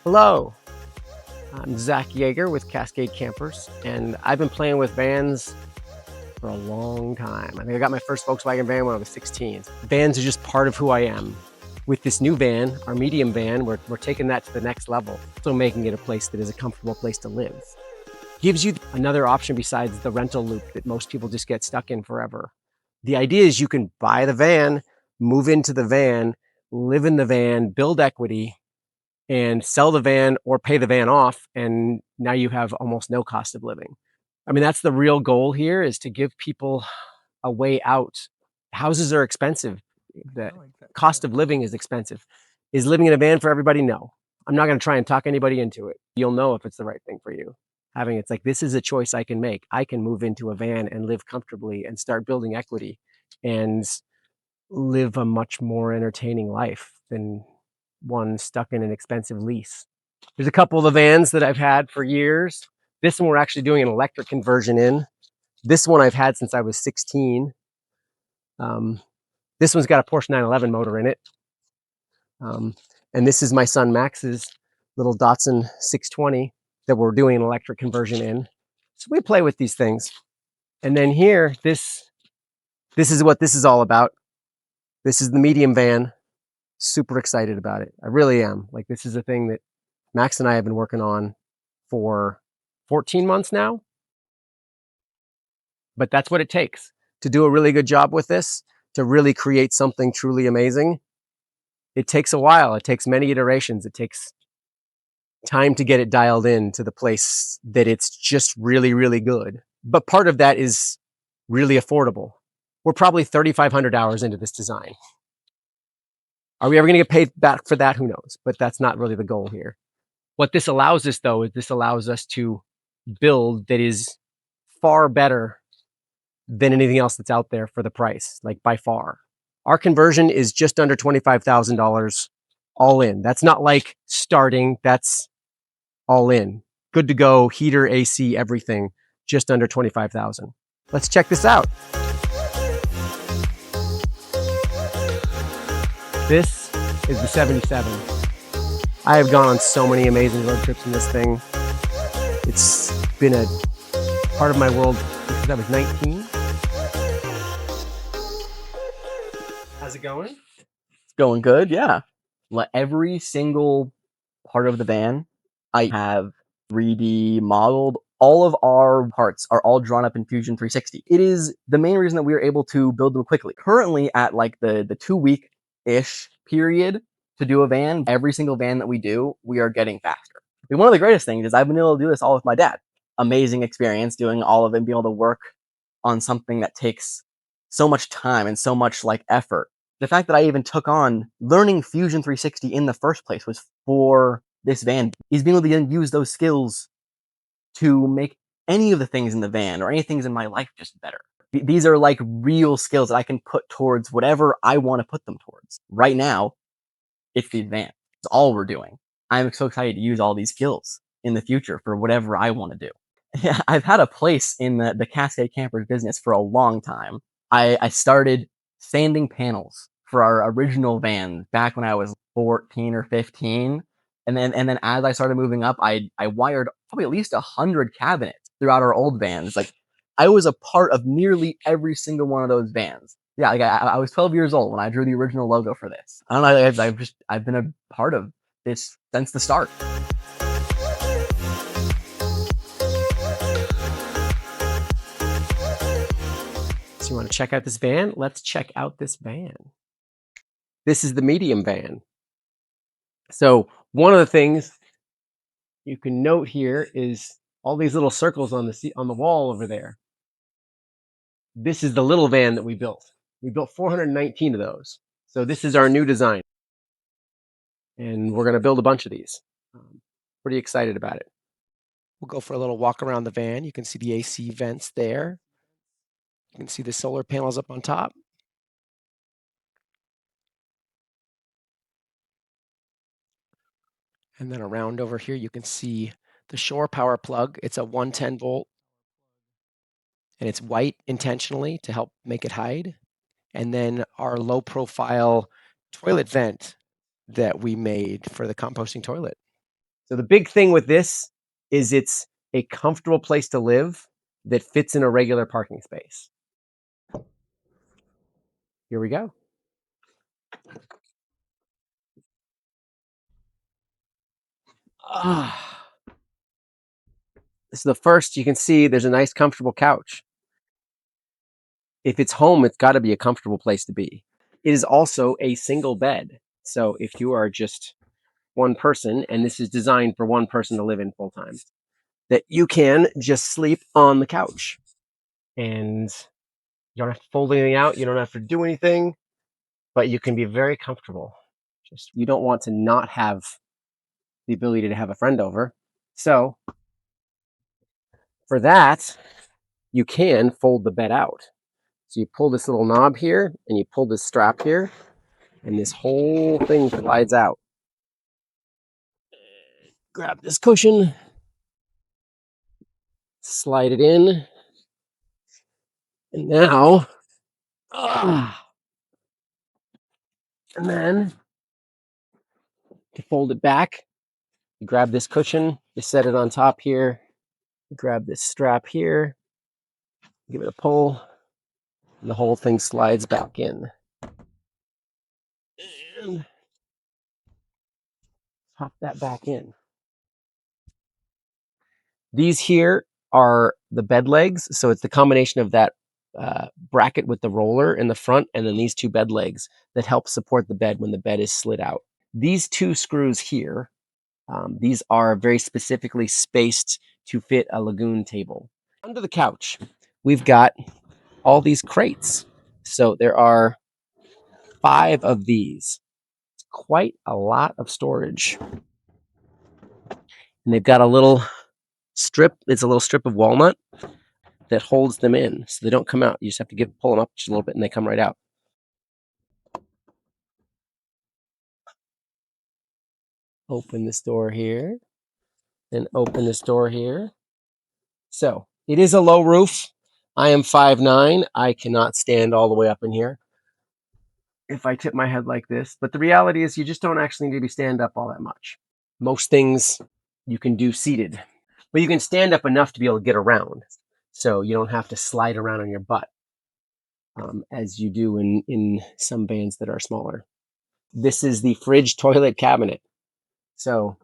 Hello, I'm Zach Yeager with Cascade Campers, and I've been playing with vans for a long time. I think I got my first Volkswagen van when I was 16. Vans are just part of who I am. With this new van, our medium van, we're taking that to the next level, so making it a place that is a comfortable place to live. Gives you another option besides the rental loop that most people just get stuck in forever. The idea is you can buy the van, move into the van, live in the van, build equity, and sell the van or pay the van off, and now you have almost no cost of living. I mean, that's the real goal here, is to give people a way out. Houses are expensive. The cost of living is expensive. Is living in a van for everybody? No. I'm not going to try and talk anybody into it. You'll know if it's the right thing for you. Having it's like, this is a choice I can make. I can move into a van and live comfortably and start building equity and live a much more entertaining life than one stuck in an expensive lease. There's a couple of the vans that I've had for years. This one we're actually doing an electric conversion in. This one I've had since I was 16. This one's got a Porsche 911 motor in it. And this is my son Max's little Datsun 620 that we're doing an electric conversion in. So we play with these things. And then here, this is what this is all about. This is the medium van. Super excited about it. I really am. Like, this is a thing that Max and I have been working on for 14 months now. But that's what it takes to do a really good job with this, to really create something truly amazing. It takes a while. It takes many iterations. It takes time to get it dialed in to the place that it's just really, really good. But part of that is really affordable. We're probably 3,500 hours into this design. Are we ever going to get paid back for that? Who knows? But that's not really the goal here. What this allows us, though, is this allows us to build that is far better than anything else that's out there for the price, like by far. Our conversion is just under $25,000 all in. That's not like starting, that's all in. Good to go, heater, AC, everything, just under 25,000. Let's check this out. This is the 77. I have gone on so many amazing road trips in this thing. It's been a part of my world since I was 19. How's it going? It's going good, yeah. Every single part of the van, I have 3D modeled. All of our parts are all drawn up in Fusion 360. It is the main reason that we are able to build them quickly. Currently at like the 2-week-ish period to do a van, every single van that we do, we are getting faster. And one of the greatest things is I've been able to do this all with my dad. Amazing experience doing all of it and being able to work on something that takes so much time and so much like effort. The fact that I even took on learning Fusion 360 in the first place was for this van. Is being able to use those skills to make any of the things in the van or any things in my life just better. These are like real skills that I can put towards whatever I want to put them towards. Right now, it's the van. It's all we're doing. I'm so excited to use all these skills in the future for whatever I want to do. Yeah, I've had a place in the Cascade Campers business for a long time. I started sanding panels for our original van back when I was 14 or 15. And then as I started moving up, I wired probably at least 100 cabinets throughout our old vans. Like, I was a part of nearly every single one of those vans. Yeah, like I was 12 years old when I drew the original logo for this. I don't know. I've been a part of this since the start. So you want to check out this van? Let's check out this van. This is the medium van. So one of the things you can note here is all these little circles on the wall over there. This is the little van that we built. We built 419 of those. So this is our new design. And we're going to build a bunch of these. Pretty excited about it. We'll go for a little walk around the van. You can see the AC vents there. You can see the solar panels up on top. And then around over here, you can see the shore power plug. It's a 110 volt. And it's white intentionally to help make it hide. And then our low profile toilet vent that we made for the composting toilet. So the big thing with this is it's a comfortable place to live that fits in a regular parking space. Here we go. This is the first. You can see there's a nice comfortable couch. If it's home, it's got to be a comfortable place to be. It is also a single bed. So if you are just one person, and this is designed for one person to live in full time, that you can just sleep on the couch. And you don't have to fold anything out. You don't have to do anything, but you can be very comfortable. Just you don't want to not have the ability to have a friend over. So for that, you can fold the bed out. So you pull this little knob here and you pull this strap here, and this whole thing slides out. Grab this cushion, slide it in, and now, and then to fold it back, you grab this cushion, you set it on top here, you grab this strap here, give it a pull, and the whole thing slides back in. And pop that back in. These here are the bed legs. So it's the combination of that bracket with the roller in the front and then these two bed legs that help support the bed when the bed is slid out. These two screws here, these are very specifically spaced to fit a lagoon table. Under the couch, we've got all these crates. So there are 5 of these. It's quite a lot of storage. And they've got a little strip. It's a little strip of walnut that holds them in so they don't come out. You just have to pull them up just a little bit and they come right out. Open this door here and open this door here. So it is a low roof. I am 5'9". I cannot stand all the way up in here if I tip my head like this. But the reality is you just don't actually need to stand up all that much. Most things you can do seated, but you can stand up enough to be able to get around. So you don't have to slide around on your butt as you do in some vans that are smaller. This is the fridge toilet cabinet. So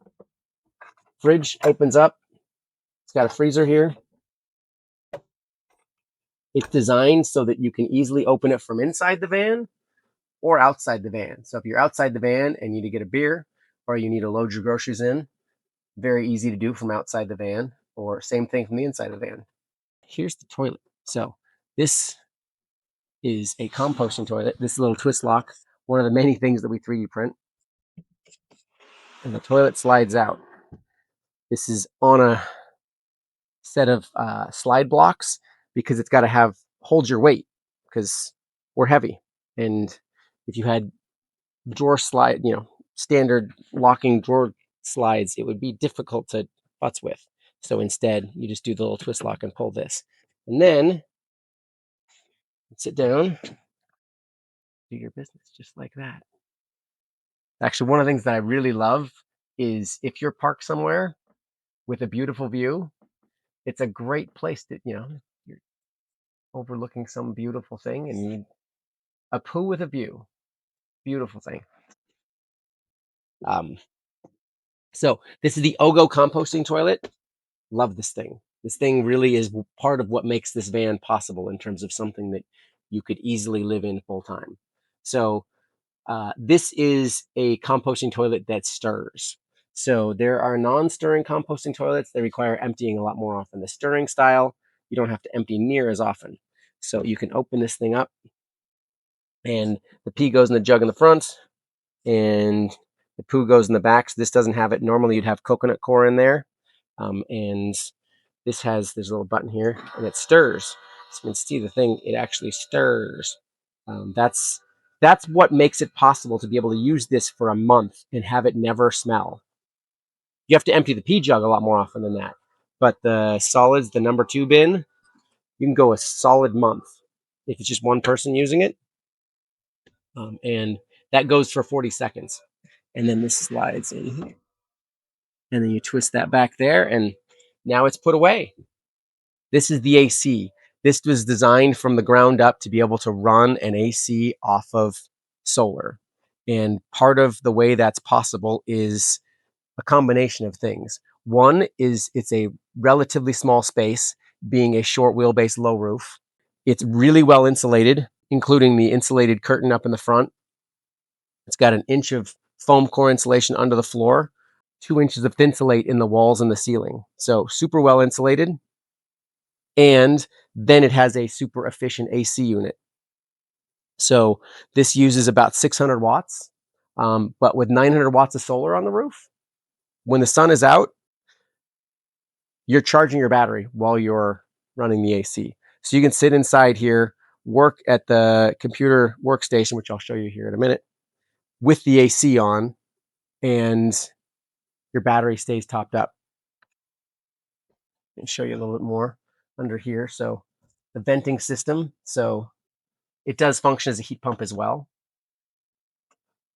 fridge opens up. It's got a freezer here. It's designed so that you can easily open it from inside the van or outside the van. So if you're outside the van and you need to get a beer or you need to load your groceries in, very easy to do from outside the van, or same thing from the inside of the van. Here's the toilet. So this is a composting toilet. This is a little twist lock, one of the many things that we 3D print. And the toilet slides out. This is on a set of slide blocks because it's got to hold your weight because we're heavy. And if you had drawer slide, standard locking drawer slides, it would be difficult to futz with. So instead, you just do the little twist lock and pull this. And then sit down, do your business just like that. Actually, one of the things that I really love is if you're parked somewhere with a beautiful view, it's a great place to, you're overlooking some beautiful thing and you need a poo with a view. Beautiful thing. So this is the Ogo composting toilet. Love this thing. This thing really is part of what makes this van possible in terms of something that you could easily live in full time. So this is a composting toilet that stirs. So there are non-stirring composting toilets that require emptying a lot more often. The stirring style, you don't have to empty near as often. So you can open this thing up and the pee goes in the jug in the front and the poo goes in the back. So this doesn't have it. Normally you'd have coconut coir in there. And there's a little button here and it stirs. So you can see the thing, it actually stirs. That's what makes it possible to be able to use this for a month and have it never smell. You have to empty the pee jug a lot more often than that. But the solids, the number 2 bin, you can go a solid month if it's just one person using it. And that goes for 40 seconds. And then this slides in here. And then you twist that back there, and now it's put away. This is the AC. This was designed from the ground up to be able to run an AC off of solar. And part of the way that's possible is a combination of things. One is it's a relatively small space, being a short wheelbase low roof. It's really well insulated, including the insulated curtain up in the front. It's got an inch of foam core insulation under the floor, 2 inches of Thinsulate in the walls and the ceiling. So super well insulated. And then it has a super efficient AC unit. So this uses about 600 watts, but with 900 watts of solar on the roof, when the sun is out, you're charging your battery while you're running the AC. So you can sit inside here, work at the computer workstation, which I'll show you here in a minute, with the AC on, and your battery stays topped up. And show you a little bit more under here. So the venting system, so it does function as a heat pump as well.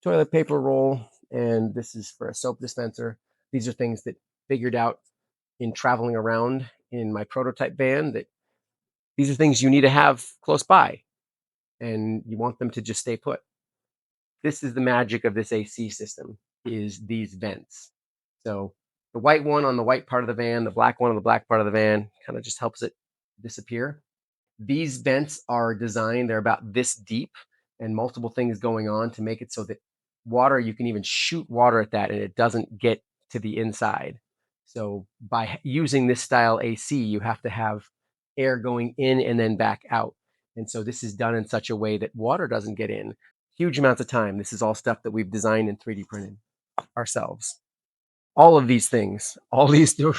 Toilet paper roll, and this is for a soap dispenser. These are things that figured out in traveling around in my prototype van, that these are things you need to have close by, and you want them to just stay put. This is the magic of this AC system, is these vents. So the white one on the white part of the van, the black one on the black part of the van, kind of just helps it disappear. These vents are designed, they're about this deep, and multiple things going on to make it so that water, you can even shoot water at that and it doesn't get to the inside. So by using this style AC, you have to have air going in and then back out. And so this is done in such a way that water doesn't get in. Huge amounts of time. This is all stuff that we've designed and 3D printed ourselves. All of these things, every single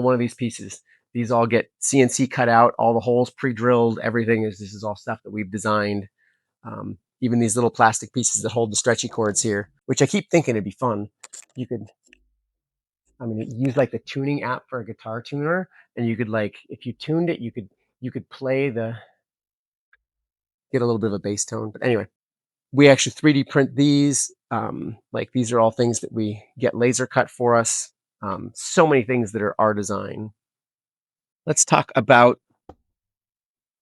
one of these pieces, these all get CNC cut out, all the holes pre-drilled, this is all stuff that we've designed. Even these little plastic pieces that hold the stretchy cords here, which I keep thinking it'd be fun. You could, use like the tuning app for a guitar tuner, and you could, like, if you tuned it, you could play get a little bit of a bass tone. But anyway, we actually 3D print these. Like, these are all things that we get laser cut for us. So many things that are our design. Let's talk about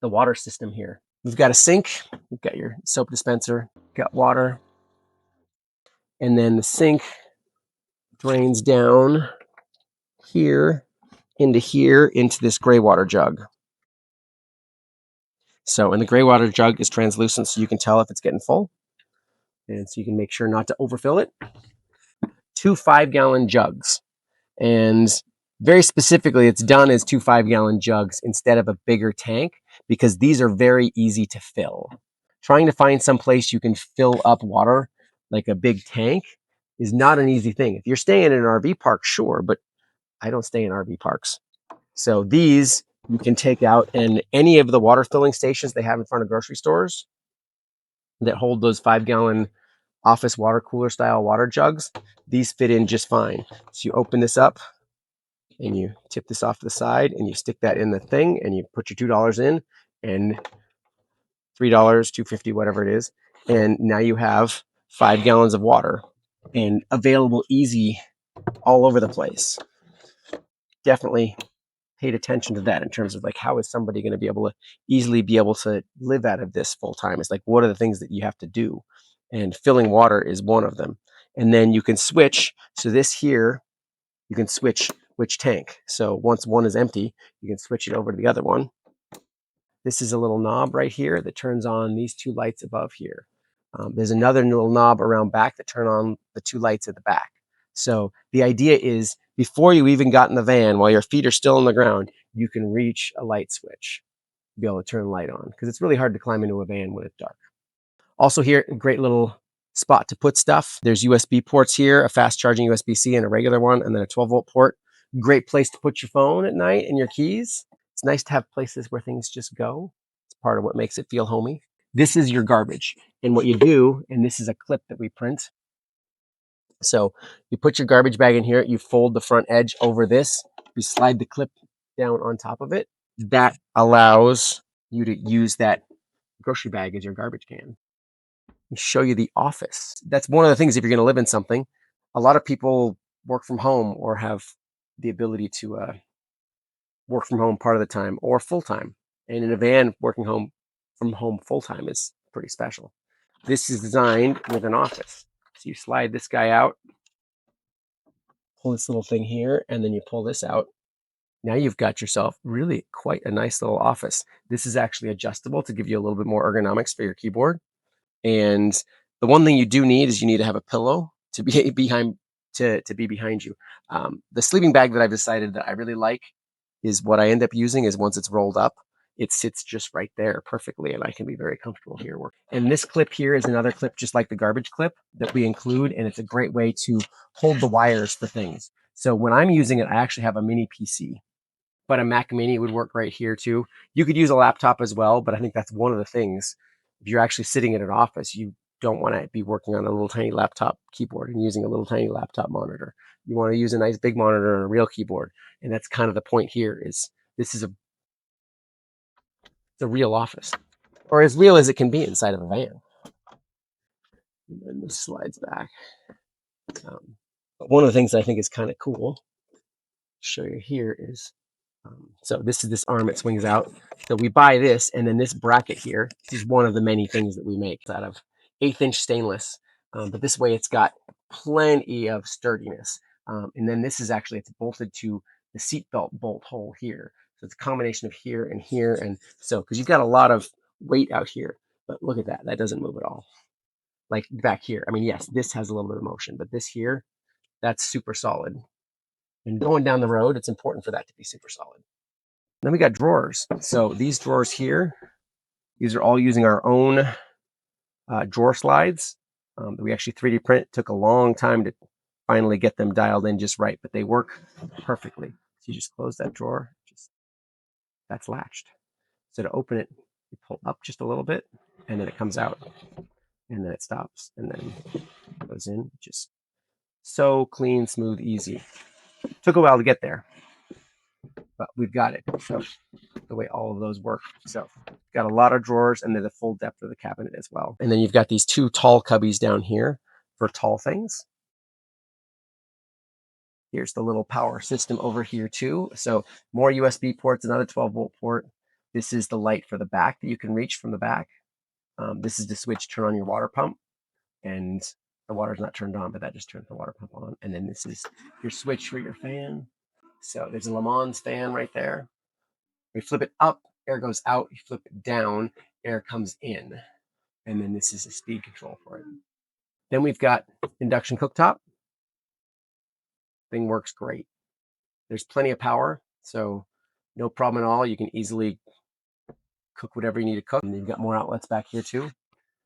the water system here. We've got a sink, you've got your soap dispenser, got water, and then the sink drains down here into this gray water jug. So, and the gray water jug is translucent, so you can tell if it's getting full, and so you can make sure not to overfill it. 2 5-gallon jugs, and very specifically, it's done as 2 5-gallon jugs instead of a bigger tank, because these are very easy to fill. Trying to find some place you can fill up water, like a big tank, is not an easy thing. If you're staying in an RV park, sure, but I don't stay in RV parks. So these you can take out, and any of the water filling stations they have in front of grocery stores that hold those 5-gallon office water cooler style water jugs, these fit in just fine. So you open this up, and you tip this off to the side, and you stick that in the thing, and you put your $2 in, and $3, $2.50, whatever it is, and now you have 5 gallons of water, and available easy all over the place. Definitely paid attention to that in terms of, like, how is somebody going to be able to easily be able to live out of this full time? It's like, what are the things that you have to do? And filling water is one of them. And then you can switch. So this here, you can switch which tank. So once one is empty, you can switch it over to the other one. This is a little knob right here that turns on these 2 lights above here. There's another little knob around back that turn on the 2 lights at the back. So the idea is, before you even got in the van, while your feet are still on the ground, you can reach a light switch to be able to turn the light on, because it's really hard to climb into a van when it's dark. Also here, a great little spot to put stuff. There's USB ports here, a fast charging USB-C and a regular one, and then a 12-volt port. Great place to put your phone at night and your keys. It's nice to have places where things just go. It's part of what makes it feel homey. This is your garbage. And what you do, and this is a clip that we print. So you put your garbage bag in here, you fold the front edge over this, you slide the clip down on top of it. That allows you to use that grocery bag as your garbage can. Show you the office. That's one of the things, if you're going to live in something, a lot of people work from home or have the ability to work from home part of the time or full time. And in a van, working from home full time is pretty special. This is designed with an office. So you slide this guy out, pull this little thing here, and then you pull this out. Now you've got yourself really quite a nice little office. This is actually adjustable to give you a little bit more ergonomics for your keyboard. And the one thing you do need is you need to have a pillow to be behind you. The sleeping bag that I've decided that I really like is what I end up using is once it's rolled up, it sits just right there perfectly, and I can be very comfortable here. And this clip here is another clip just like the garbage clip that we include, and it's a great way to hold the wires for things. So when I'm using it, I actually have a mini PC, but a Mac Mini would work right here too. You could use a laptop as well, but I think that's one of the things. If you're actually sitting in an office, you don't want to be working on a little tiny laptop keyboard and using a little tiny laptop monitor. You want to use a nice big monitor and a real keyboard. And that's kind of the point here is this is a real office, or as real as it can be inside of a van. And then this slides back. But one of the things I think is kind of cool to show you here is, so this is this arm, it swings out. So we buy this, and then this bracket here, this is one of the many things that we make. It's out of 1/8" stainless, but this way it's got plenty of sturdiness. And then this is actually, it's bolted to the seatbelt bolt hole here. So it's a combination of here, and so, because you've got a lot of weight out here, but look at that, that doesn't move at all. Like back here, I mean, yes, this has a little bit of motion, but this here, that's super solid. And going down the road, it's important for that to be super solid. Then we got drawers. So these drawers here, these are all using our own drawer slides that we actually 3D print. It took a long time to finally get them dialed in just right, but they work perfectly. So you just close that drawer, that's latched. So to open it, you pull up just a little bit, and then it comes out, and then it stops, and then it goes in. Just so clean, smooth, easy. Took a while to get there, but we've got it. So the way all of those work. So got a lot of drawers, and then the full depth of the cabinet as well. And then you've got these two tall cubbies down here for tall things. Here's the little power system over here too. So more USB ports, another 12-volt port. This is the light for the back that you can reach from the back. This is the switch to turn on your water pump, and the water's not turned on, but that just turns the water pump on. And then this is your switch for your fan. So there's a Le Mans fan right there. We flip it up, air goes out. You flip it down, air comes in. And then this is a speed control for it. Then we've got induction cooktop. Thing works great. There's plenty of power, so no problem at all. You can easily cook whatever you need to cook. And you've got more outlets back here too.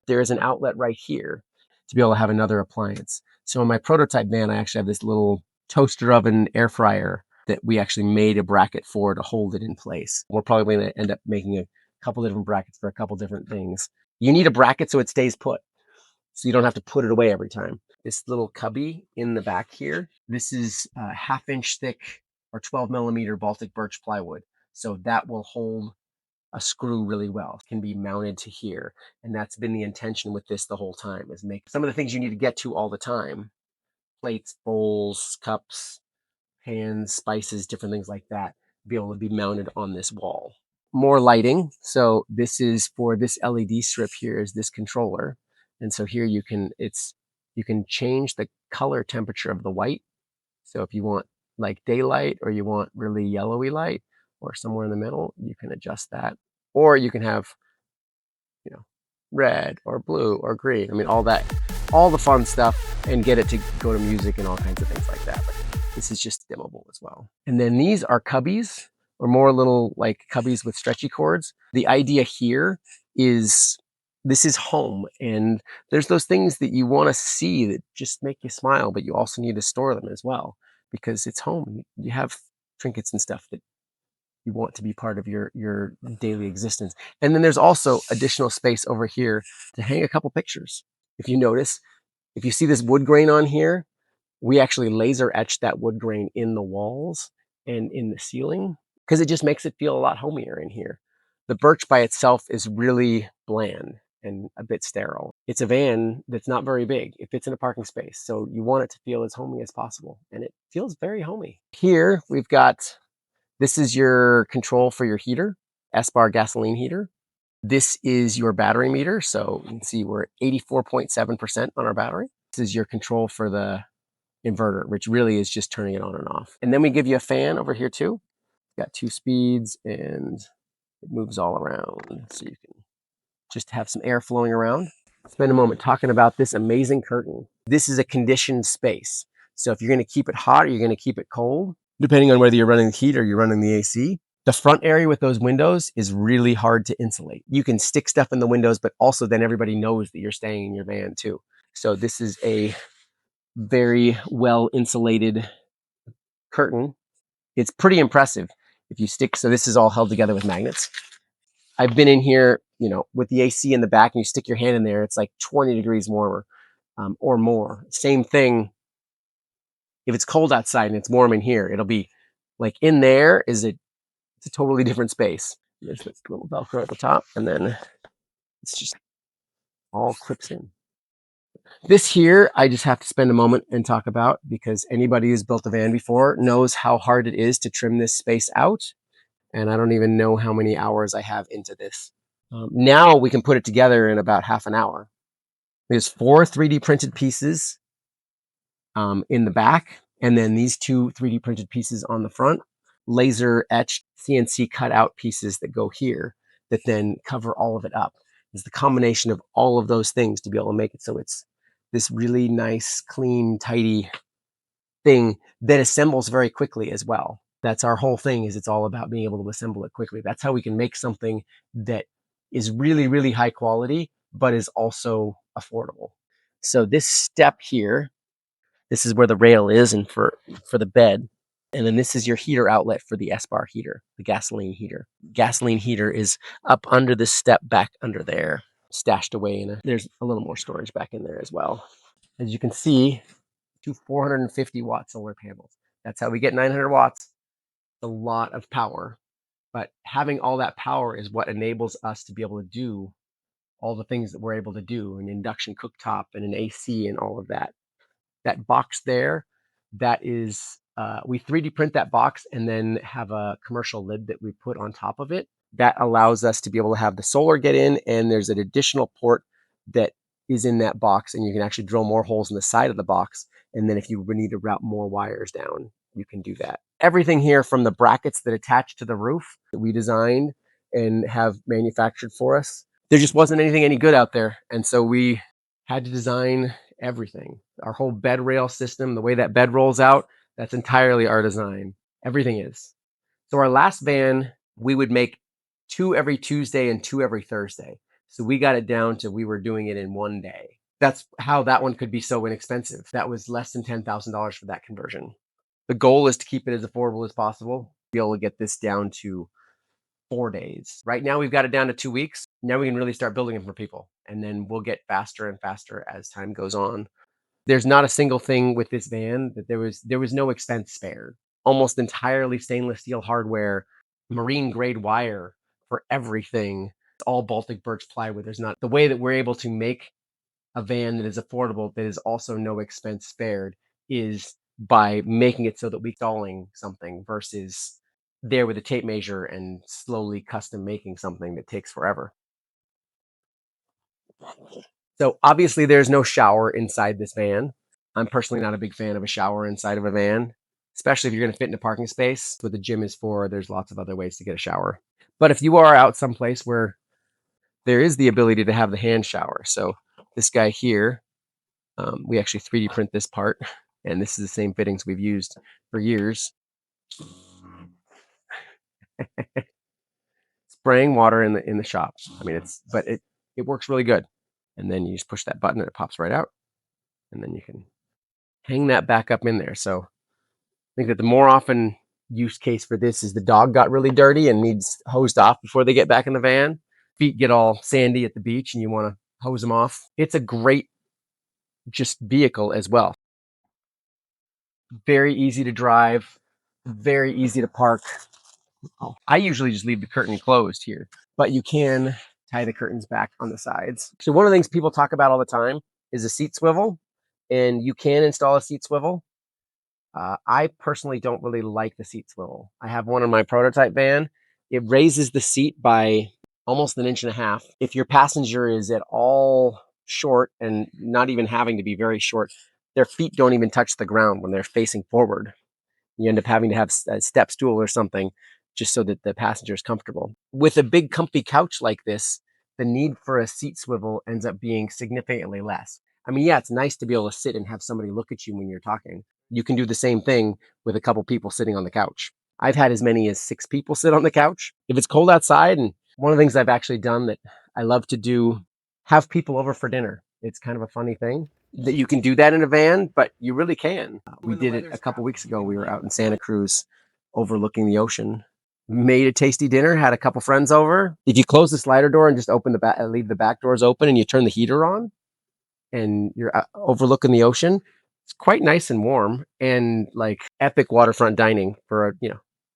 There is an outlet right here to be able to have another appliance. So in my prototype van, I actually have this little toaster oven air fryer that we actually made a bracket for to hold it in place. We're probably going to end up making a couple different brackets for a couple different things. You need a bracket so it stays put, so you don't have to put it away every time. This little cubby in the back here, this is a 1/2" thick or 12mm Baltic birch plywood. So that will hold a screw really well. It can be mounted to here. And that's been the intention with this the whole time, is make some of the things you need to get to all the time. Plates, bowls, cups, pans, spices, different things like that, be able to be mounted on this wall. More lighting. So this is for this LED strip here is this controller. And so here you can change the color temperature of the white. So if you want like daylight, or you want really yellowy light, or somewhere in the middle, you can adjust that. Or you can have, red or blue or green. I mean, all the fun stuff, and get it to go to music and all kinds of things like that. But this is just dimmable as well. And then these are cubbies, or more little like cubbies with stretchy cords. The idea here is this is home, and there's those things that you want to see that just make you smile, but you also need to store them as well, because it's home. You have trinkets and stuff that you want to be part of your daily existence. And then there's also additional space over here to hang a couple pictures. If you notice, if you see this wood grain on here, we actually laser etched that wood grain in the walls and in the ceiling, because it just makes it feel a lot homier in here. The birch by itself is really bland. and a bit sterile. It's a van that's not very big. It fits in a parking space. So you want it to feel as homey as possible. And it feels very homey. Here we've got, this is your control for your heater, S-bar gasoline heater. This is your battery meter. So you can see we're at 84.7% on our battery. This is your control for the inverter, which really is just turning it on and off. And then we give you a fan over here too. Got 2 speeds and it moves all around. So you can just have some air flowing around. Spend a moment talking about this amazing curtain. This is a conditioned space. So if you're going to keep it hot or you're going to keep it cold, depending on whether you're running the heat or you're running the AC, the front area with those windows is really hard to insulate. You can stick stuff in the windows, but also then everybody knows that you're staying in your van too. So this is a very well insulated curtain. It's pretty impressive if you stick. So this is all held together with magnets. I've been in here, with the AC in the back, and you stick your hand in there, it's like 20 degrees warmer or more. Same thing. If it's cold outside and it's warm in here, it'll be like in there it's a totally different space. There's this little Velcro at the top, and then it's just all clips in. This here, I just have to spend a moment and talk about, because anybody who's built a van before knows how hard it is to trim this space out. And I don't even know how many hours I have into this. Now we can put it together in about half an hour. There's 4 3D printed pieces in the back, and then these 2 3D printed pieces on the front, laser etched CNC cut out pieces that go here that then cover all of it up. It's the combination of all of those things to be able to make it so it's this really nice, clean, tidy thing that assembles very quickly as well. That's our whole thing, is it's all about being able to assemble it quickly. That's how we can make something that is really, really high quality, but is also affordable. So this step here, this is where the rail is and for the bed. And then this is your heater outlet for the S-bar heater, the gasoline heater. Gasoline heater is up under this step back under there, stashed away there's a little more storage back in there as well. As you can see, 2 450 watt solar panels. That's how we get 900 watts. A lot of power, but having all that power is what enables us to be able to do all the things that we're able to do, an induction cooktop and an AC and all of that. That box there, that is, we 3D print that box and then have a commercial lid that we put on top of it. That allows us to be able to have the solar get in, and there's an additional port that is in that box, and you can actually drill more holes in the side of the box. And then if you need to route more wires down, you can do that. Everything here, from the brackets that attach to the roof that we designed and have manufactured for us, there just wasn't anything any good out there. And so we had to design everything. Our whole bed rail system, the way that bed rolls out, that's entirely our design. Everything is. So our last van, we would make 2 every Tuesday and 2 every Thursday. So we got it down to we were doing it in one day. That's how that one could be so inexpensive. That was less than $10,000 for that conversion. The goal is to keep it as affordable as possible, be able to get this down to 4 days. Right now we've got it down to 2 weeks. Now we can really start building them for people, and then we'll get faster and faster as time goes on. There's not a single thing with this van that there was no expense spared. Almost entirely stainless steel hardware, marine grade wire for everything. It's all Baltic birch plywood. There's not, the way that we're able to make a van that is affordable, that is also no expense spared, is by making it so that we're installing something versus there with a tape measure and slowly custom making something that takes forever. So obviously there's no shower inside this van. I'm personally not a big fan of a shower inside of a van, especially if you're going to fit in a parking space. What the gym is for, there's lots of other ways to get a shower. But if you are out someplace where there is the ability to have the hand shower, so this guy here, we actually 3D print this part, and this is the same fittings we've used for years. Spraying water in the shop. I mean, it works really good. And then you just push that button and it pops right out, and then you can hang that back up in there. So I think that the more often use case for this is the dog got really dirty and needs hosed off before they get back in the van. Feet get all sandy at the beach and you want to hose them off. It's a great just vehicle as well. Very easy to drive, very easy to park. I usually just leave the curtain closed here, but you can tie the curtains back on the sides. So one of the things people talk about all the time is a seat swivel, and you can install a seat swivel. I personally don't really like the seat swivel. I have one in my prototype van. It raises the seat by almost 1.5 inches. If your passenger is at all short and not even having to be very short, their feet don't even touch the ground when they're facing forward. You end up having to have a step stool or something just so that the passenger is comfortable. With a big comfy couch like this, the need for a seat swivel ends up being significantly less. I mean, yeah, it's nice to be able to sit and have somebody look at you when you're talking. You can do the same thing with a couple people sitting on the couch. I've had as many as 6 people sit on the couch. If it's cold outside, and one of the things I've actually done that I love to do, have people over for dinner. It's kind of a funny thing that you can do that in a van, but you really can. We did it a couple weeks ago. We were out in Santa Cruz overlooking the ocean. Made a tasty dinner, had a couple friends over. If you close the slider door and just open the back, leave the back doors open, and you turn the heater on, and you're overlooking the ocean, it's quite nice and warm, and like epic waterfront dining for,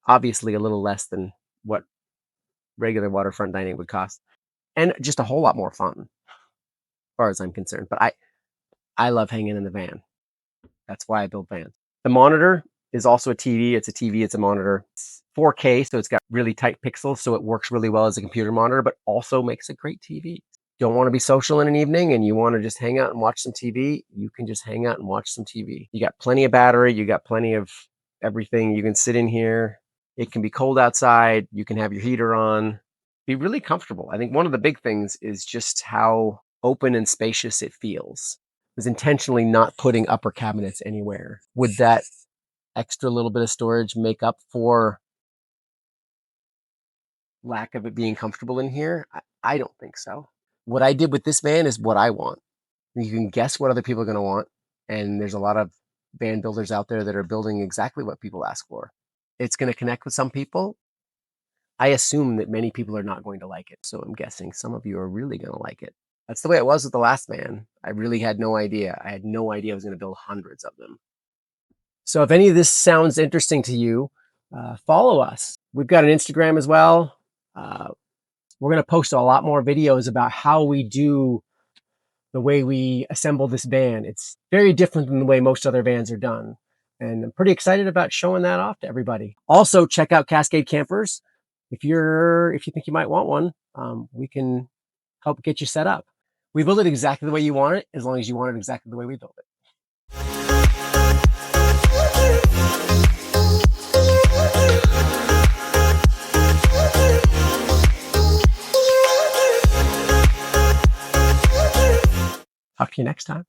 obviously a little less than what regular waterfront dining would cost, and just a whole lot more fun, as far as I'm concerned. But I love hanging in the van. That's why I build vans. The monitor is also a TV. It's a TV. It's a monitor. It's 4K, so it's got really tight pixels, so it works really well as a computer monitor, but also makes a great TV. Don't want to be social in an evening and you want to just hang out and watch some TV, you can just hang out and watch some TV. You got plenty of battery. You got plenty of everything. You can sit in here. It can be cold outside. You can have your heater on. Be really comfortable. I think one of the big things is just how open and spacious it feels. I was intentionally not putting upper cabinets anywhere. Would that extra little bit of storage make up for lack of it being comfortable in here? I don't think so. What I did with this van is what I want. You can guess what other people are going to want. And there's a lot of van builders out there that are building exactly what people ask for. It's going to connect with some people. I assume that many people are not going to like it. So I'm guessing some of you are really going to like it. That's the way it was with the last van. I really had no idea. I had no idea I was going to build hundreds of them. So if any of this sounds interesting to you, follow us. We've got an Instagram as well. We're going to post a lot more videos about how we do the way we assemble this van. It's very different than the way most other vans are done. And I'm pretty excited about showing that off to everybody. Also, check out Cascade Campers. If you think you might want one, we can help get you set up. We build it exactly the way you want it, as long as you want it exactly the way we build it. Talk to you next time.